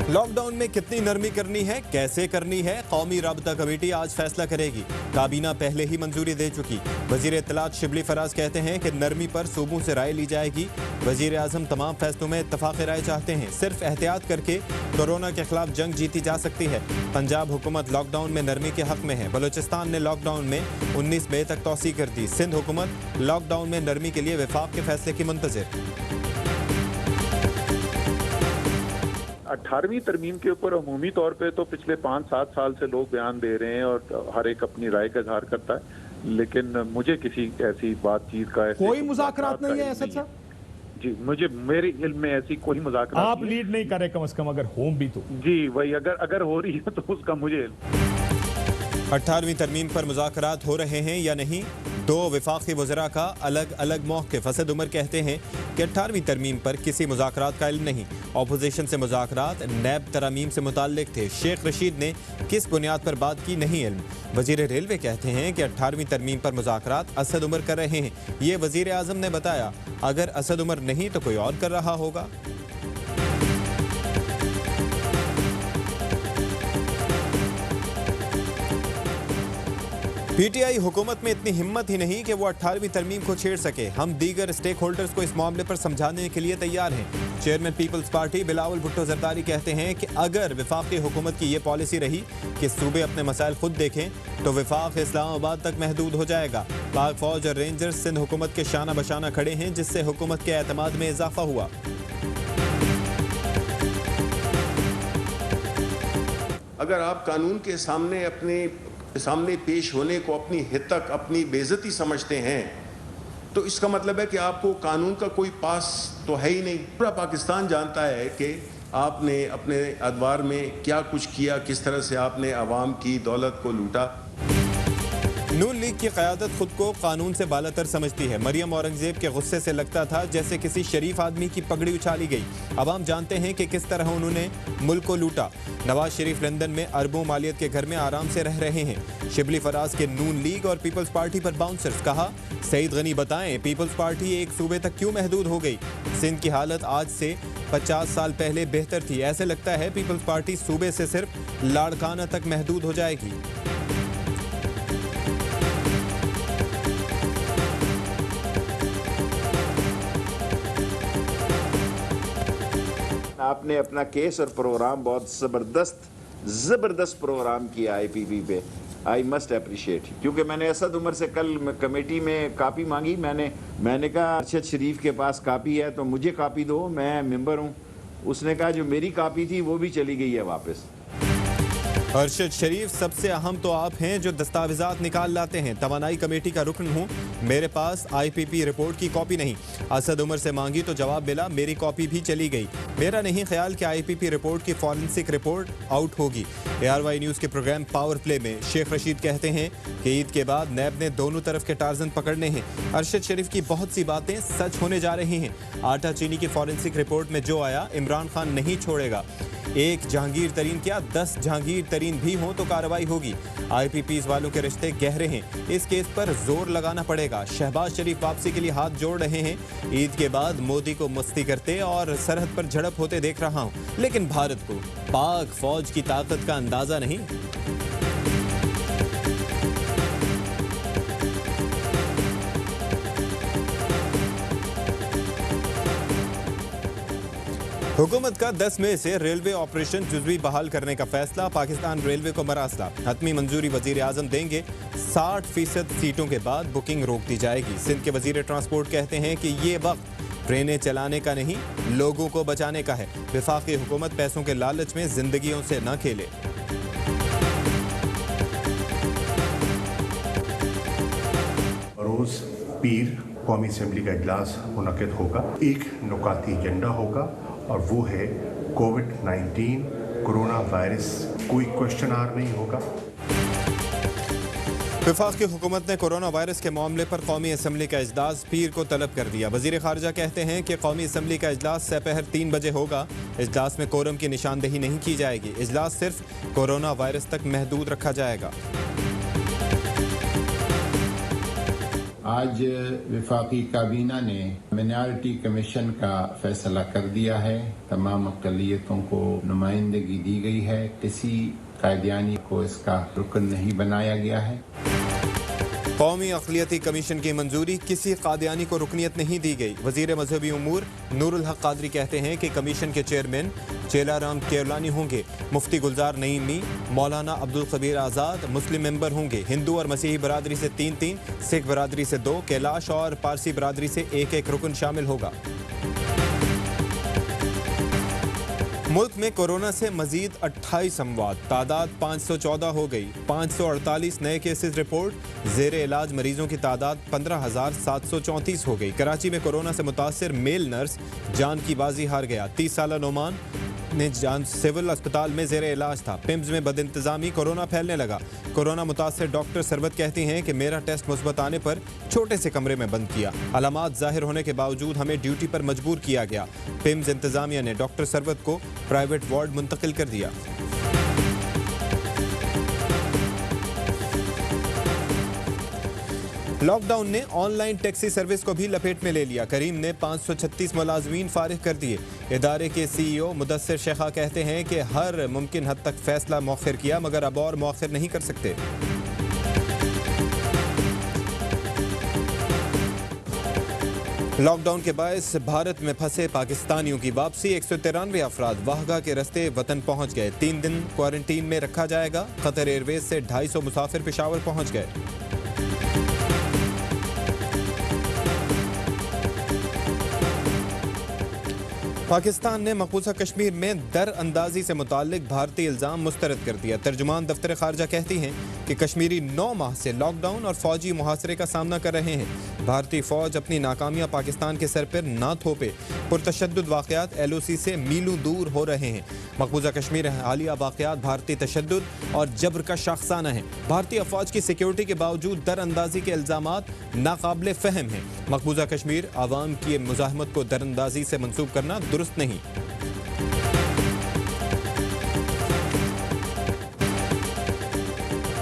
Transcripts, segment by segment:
Lockdown में कितनी नरमी करनी है, कैसे करनी है, कौमी राबता कमेटी आज फैसला करेगी। काबीना पहले ही मंजूरी दे चुकी। वजीर इत्तलात शिबली फराज कहते हैं कि नरमी पर सूबों से राय ली जाएगी। वजीर आजम तमाम फैसलों में इत्तफाक राय चाहते हैं। सिर्फ एहतियात करके कोरोना के खिलाफ जंग जीती जा सकती है। पंजाब हुकूमत लॉकडाउन में नरमी के हक में है। बलूचिस्तान ने लॉकडाउन में 19 मई तक तौसी कर दी। सिंध हुकूमत लॉकडाउन में नरमी के लिए वफाक के फैसले की मुंतज़िर। 18वीं तरमीम के ऊपर अमूमी तौर पे तो पिछले 5-7 साल से लोग बयान दे रहे हैं और हर एक अपनी राय का इजहार करता है, लेकिन मुझे किसी ऐसी बातचीत का कोई मुज़ाकरात नहीं है असद साहब जी। मेरे इल्म में ऐसी कोई मुज़ाकरात आप लीड नहीं करे, कम से कम अगर हो भी तो जी वही अगर हो रही है तो उसका मुझे 18वीं तरमीम पर मुज़ाकरात हो रहे हैं या नहीं, दो वफाकी वज़रा का अलग अलग मौक़िफ़। असद उमर कहते हैं कि 18वीं तरमीम पर किसी मुज़ाकरात का इल्म नहीं। अपोजिशन से मुज़ाकरात नैब तरामीम से मुताल्लिक थे। शेख रशीद ने किस बुनियाद पर बात की, नहीं इल्म। वज़ीर रेलवे कहते हैं कि 18वीं तरमीम पर मुज़ाकरात असद उमर कर रहे हैं। ये वज़ीर आज़म ने बताया। अगर असद उमर नहीं तो कोई और कर रहा होगा। पीटीआई हुकूमत में इतनी हिम्मत ही नहीं कि वो 18वीं तरमीम को छेड़ सके। हम दीगर स्टेक होल्डर्स को इस मामले पर समझाने के लिए तैयार हैं। Chairman people's party Bilawal Bhutto Zardari कहते हैं कि अगर वफाकी हुकूमत की ये पॉलिसी रही कि सूबे अपने मसाइल खुद देखें तो वफाक इस्लामाबाद तक महदूद हो जाएगा। पाक फौज और रेंजर्स सिंध हुकूमत के शाना बशाना खड़े हैं, जिससे हुकूमत के एतमाद में इजाफा हुआ। अगर आप कानून के सामने पेश होने को अपनी हित तक अपनी बेइज्जती समझते हैं तो इसका मतलब है कि आपको कानून का कोई पास तो है ही नहीं। पूरा पाकिस्तान जानता है कि आपने अपने अदवार में क्या कुछ किया, किस तरह से आपने अवाम की दौलत को लूटा। नून लीग की क़यादत खुद को कानून से बालातर समझती है। मरियम औरंगजेब के गुस्से से लगता था जैसे किसी शरीफ आदमी की पगड़ी उछाली गई। अवाम जानते हैं कि किस तरह उन्होंने मुल्क को लूटा। नवाज शरीफ लंदन में अरबों मालियत के घर में आराम से रह रहे हैं। शिबली फराज के नून लीग और पीपल्स पार्टी पर बाउंसर्स। कहा, सईद गनी बताएं पीपल्स पार्टी एक सूबे तक क्यों महदूद हो गई। सिंध की हालत आज से 50 साल पहले बेहतर थी। ऐसे लगता है पीपल्स पार्टी सूबे से सिर्फ लाड़काना तक महदूद हो जाएगी। आपने अपना केस और प्रोग्राम बहुत ज़बरदस्त प्रोग्राम किया IPP पे। आई मस्ट अप्रिशिएट, क्योंकि मैंने असद उमर से कल कमेटी में कापी मांगी। मैंने कहा अरशद शरीफ के पास कापी है तो मुझे कापी दो, मैं मेंबर हूँ। उसने कहा जो मेरी कापी थी वो भी चली गई है वापस। अरशद शरीफ, सबसे अहम तो आप हैं जो दस्तावेजात निकाल लाते हैं। तवानाई कमेटी का रुकन हूँ, मेरे पास IPP रिपोर्ट की कॉपी नहीं। असद उमर से मांगी तो जवाब मिला मेरी कॉपी भी चली गई। मेरा नहीं ख्याल कि IPP रिपोर्ट की फॉरेंसिक रिपोर्ट आउट होगी। ARY न्यूज़ के प्रोग्राम पावर प्ले में शेख रशीद कहते हैं कि ईद के बाद नैब ने दोनों तरफ के टार्जन पकड़ने हैं। अरशद शरीफ की बहुत सी बातें सच होने जा रही हैं। आटा चीनी की फॉरेंसिक रिपोर्ट में जो आया इमरान खान नहीं छोड़ेगा। एक जहांगीर तरीन क्या 10 जहांगीर तरीन भी हों तो कार्रवाई होगी। IPPs वालों के रिश्ते गहरे हैं, इस केस पर जोर लगाना पड़ेगा। शहबाज शरीफ वापसी के लिए हाथ जोड़ रहे हैं। ईद के बाद मोदी को मस्ती करते और सरहद पर झड़प होते देख रहा हूं, लेकिन भारत को पाक फौज की ताकत का अंदाजा नहीं। हुकूमत का 10 मई से रेलवे ऑपरेशन जुज़वी बहाल करने का फैसला। पाकिस्तान रेलवे को मरासला। हतमी मंजूरी वजीर आजम देंगे। 60% सीटों के बाद बुकिंग रोक दी जाएगी। सिंध के वजीर ट्रांसपोर्ट कहते हैं कि ये वक्त ट्रेनें चलाने का नहीं, लोगों को बचाने का है। वफाकी हुकूमत पैसों के लालच में जिंदगियों से न खेले। रोज़ पीर कौमी असम्बली का इजलास मुनक़िद होगा। एक नुकाती एजेंडा होगा और वो है कोविड-19 कोरोना वायरस। कोई क्वेश्चन आर नहीं होगा। वफाकी हुकूमत ने कोरोना वायरस के मामले पर कौमी असम्बली का इजलास पीर को तलब कर दिया। वजीर खारजा कहते हैं कि कौमी असम्बली का इजलास दोपहर 3 बजे होगा। इजलास में कोरम की निशानदेही नहीं की जाएगी। इजलास सिर्फ कोरोना वायरस तक महदूद रखा जाएगा। आज वफाकी काबीना ने माइनॉरिटी कमीशन का फैसला कर दिया है। तमाम अक़लियतों को नुमाइंदगी दी गई है। किसी कायदियानी को इसका रुकन नहीं बनाया गया है। कौमी अक़लियती कमीशन की मंजूरी, किसी कादियानी को रुकनियत नहीं दी गई। वज़ीर मजहबी उमूर नूरुल हक कादरी कहते हैं कि कमीशन के चेयरमैन चेलाराम केवलानी होंगे, मुफ्ती गुलजार नईमी, मौलाना अब्दुल कबीर आज़ाद मुस्लिम मेंबर होंगे। हिंदू और मसीही बरादरी से 3-3, सिख बरादरी से 2, कैलाश और पारसी बरादरी से 1-1 रुकन शामिल होगा। मुल्क में कोरोना से मजीद 28 अमवात, तादाद 514 हो गई। 548 नए केसेस रिपोर्ट। जेर इलाज मरीजों की तादाद 15,734 हो गई। कराची में कोरोना से मुतासर मेल नर्स जान की बाजी हार गया। 30 साला नोमान ने जान सिविल अस्पताल में जेर इलाज था। पिम्स में बदइंतजामी, कोरोना फैलने लगा। कोरोना मुतासर डॉक्टर सरबत कहती हैं कि मेरा टेस्ट मुस्बत आने पर छोटे से कमरे में बंद किया। अलामात जाहिर होने के बावजूद हमें ड्यूटी पर मजबूर किया गया। पिम्स इंतजामिया ने डॉक्टर सरबत को प्राइवेट वार्ड मुंतकिल कर दिया। लॉकडाउन ने ऑनलाइन टैक्सी सर्विस को भी लपेट में ले लिया। करीम ने 536 मुलाजमीन फारिग कर दिए। इदारे के CEO मुदस्सिर शेखा कहते हैं कि हर मुमकिन हद तक फैसला मौखिर किया, मगर अब और मौखिर नहीं कर सकते। लॉकडाउन के बायस भारत में फंसे पाकिस्तानियों की वापसी। 193 अफराद वाहगा के रास्ते वतन पहुंच गए। 3 दिन क्वारंटीन में रखा जाएगा। कतर एयरवेज से 250 मुसाफिर पेशावर पहुंच गए। पाकिस्तान ने मकबूजा कश्मीर में दर अंदाजी से मुताल्लिक भारतीय इल्ज़ाम मुस्तरद कर दिया। तर्जुमान दफ्तर खारजा कहती हैं कि कश्मीरी 9 माह से लॉकडाउन और फौजी मुहासरे का सामना कर रहे हैं। भारतीय फौज अपनी नाकामियां पाकिस्तान के सर पर ना थोपे। पुरतशद्दुद वाक़यात LOC से मीलों दूर हो रहे हैं। मकबूजा कश्मीर हालिया वाक़यात भारतीय तशद्दुद और जबर का शाखसाना है। भारतीय अफवाज की सिक्योरिटी के बावजूद दर अंदाजी के इल्ज़ामात नाकाबिले फ़हम हैं। मकबूजा कश्मीर आवाम की मुज़ाहमत को दर अंदाजी से मंसूब करना दुरुस्त नहीं।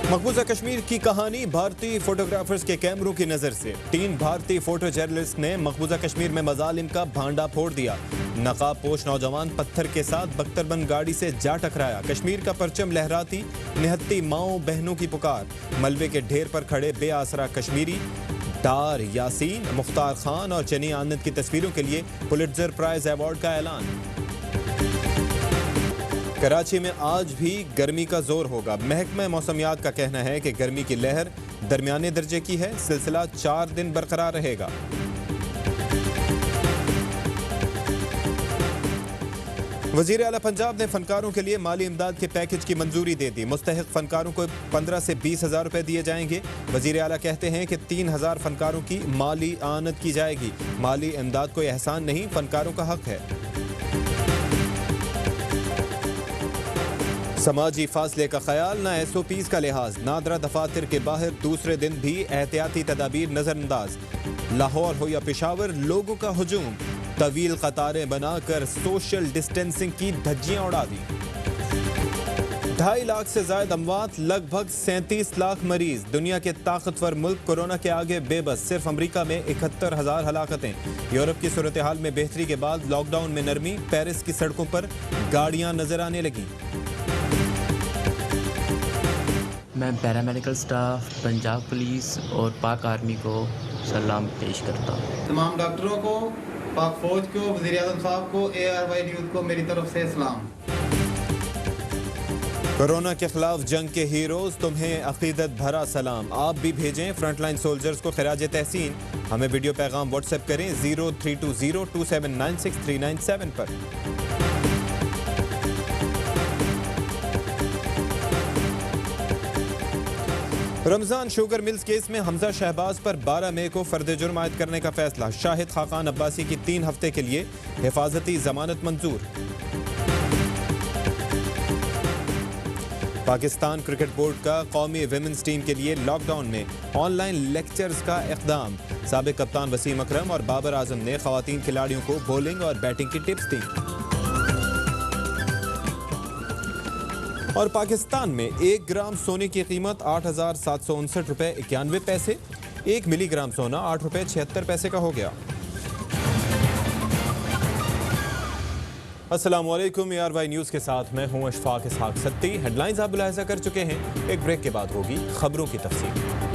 मकबूजा कश्मीर की कहानी भारतीय फोटोग्राफर्स के कैमरों की नज़र से। 3 भारतीय फोटो जर्नलिस्ट ने मकबूजा कश्मीर में मजालिम का भांडा फोड़ दिया। नकाब पोश नौजवान पत्थर के साथ बख्तरबंद गाड़ी से जा टकराया। कश्मीर का परचम लहराती निहत्ती माओ बहनों की पुकार। मलबे के ढेर पर खड़े बेआसरा कश्मीरी। डार, यासीन, मुख्तार खान और चनी आनंद की तस्वीरों के लिए पुलिट्जर प्राइज अवार्ड का ऐलान। कराची में आज भी गर्मी का जोर होगा। महकमा मौसमियात का कहना है कि गर्मी की लहर दरमियाने दर्जे की है। सिलसिला 4 दिन बरकरार रहेगा। वज़ीर आला पंजाब ने फनकारों के लिए माली इमदाद के पैकेज की मंजूरी दे दी। मुस्तहिक फनकारों को 15 से 20 हज़ार रुपये दिए जाएंगे। वज़ीर आला कहते हैं कि 3000 फनकारों की माली आनत की जाएगी। माली इमदाद कोई एहसान नहीं, फनकारों का हक है। समाजी फासले का ख्याल, ना SOPs का लिहाज। नादरा दफातर के बाहर दूसरे दिन भी एहतियाती तदाबीर नजरअंदाज। लाहौर हो या पेशावर, लोगों का हुजूम। तवील कतारें बनाकर सोशल डिस्टेंसिंग की धज्जियां उड़ा दी। 2.5 लाख से ज्यादा अमवात, लगभग 37 लाख मरीज। दुनिया के ताकतवर मुल्क कोरोना के आगे बेबस। सिर्फ अमरीका में 71,000 हलाकतें। यूरोप की सूरत हाल में बेहतरी के बाद लॉकडाउन में नरमी। पेरिस की सड़कों पर गाड़ियां नजर आने लगी। मैं पैरामेडिकल स्टाफ, पंजाब पुलिस और पाक आर्मी को सलाम पेश करता हूँ। तमाम डॉक्टरों को, पाक फौज को, वज़ीर आज़म साहब को, ARY न्यूज़ को मेरी तरफ से सलाम। कोरोना के खिलाफ जंग के हीरोज, तुम्हें अकीदत भरा सलाम। आप भी भेजें फ्रंटलाइन सोल्जर्स को खिराज तहसीन। हमें वीडियो पैगाम व्हाट्सएप करें 03202796 पर। रमजान शुगर मिल्स केस में हमजा शहबाज पर 12 मई को फर्द जुर्म आयद करने का फैसला। शाहिद खाकान अब्बासी की 3 हफ्ते के लिए हिफाजती जमानत मंजूर। पाकिस्तान क्रिकेट बोर्ड का कौमी विमेंस टीम के लिए लॉकडाउन में ऑनलाइन लेक्चर्स का इक़दाम। साबिक कप्तान वसीम अकरम और बाबर आजम ने ख़वातीन खिलाड़ियों को बॉलिंग और बैटिंग की टिप्स दी। और पाकिस्तान में 1 ग्राम सोने की कीमत 8,759 रुपये 91 पैसे। 1 मिलीग्राम सोना 8 रुपये 76 पैसे का हो गया। अस्सलाम वालेकुम, ARY न्यूज़ के साथ मैं हूं अशफाक इसहाक सत्ती। हेडलाइंस आप मुलाहिजा कर चुके हैं। एक ब्रेक के बाद होगी खबरों की तफसील।